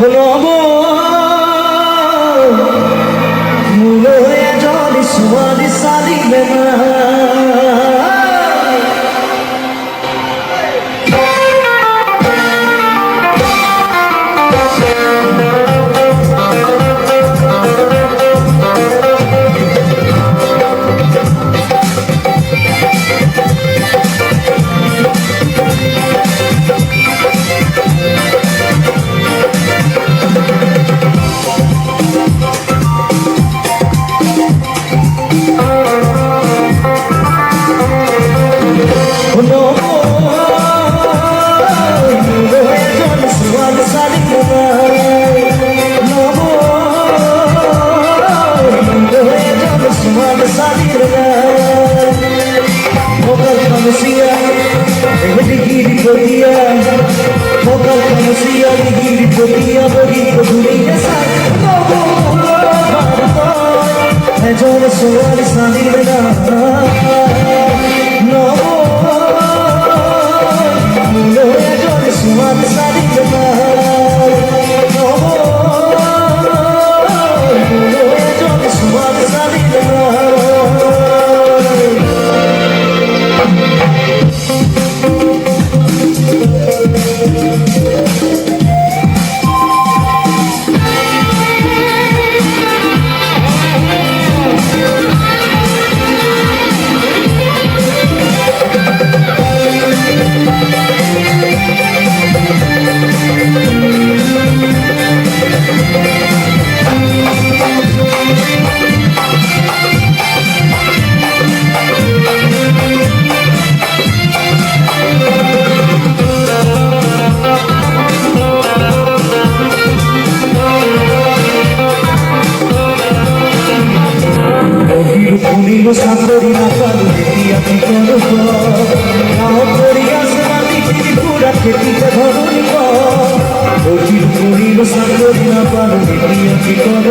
নব মূল হয়ে জল সুয়াদি সারিবে না সান্দরি না কালু দেখিয়া কি করব নাও করিয়া সেনানি ত্রিপুরা খেতিতে ধরুনি অজির করিল সান্দরি না কালু দেখিয়া কি করব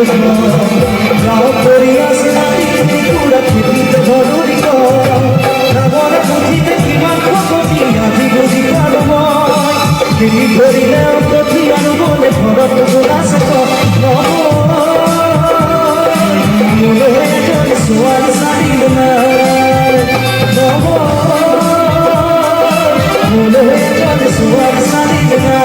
নাও করিয়া সেনানি ত্রিপুরা খেতিতে ধরুনি মনে বুঝিতে কি মাত্র কবি আজি বুঝি পারব খেলি ধরিলে অতি আনু বলে ভরত গোলাস মনে হয়ে জল সোয়াল সারিবে না মনে হয়ে জল সোয়াল সারিবে না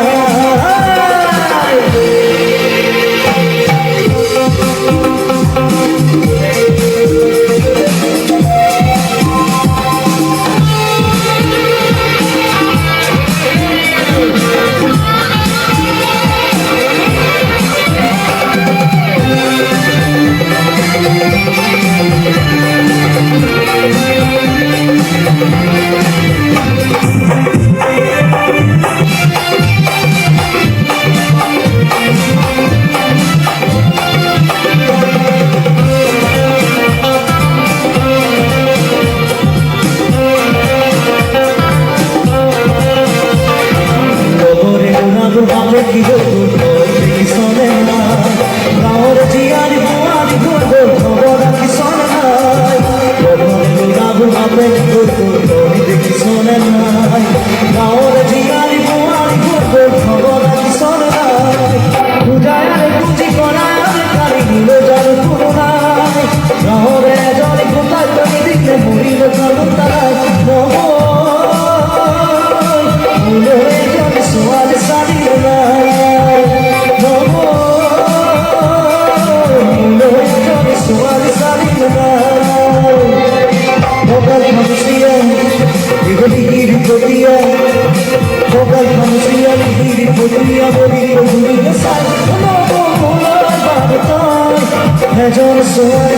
Just so I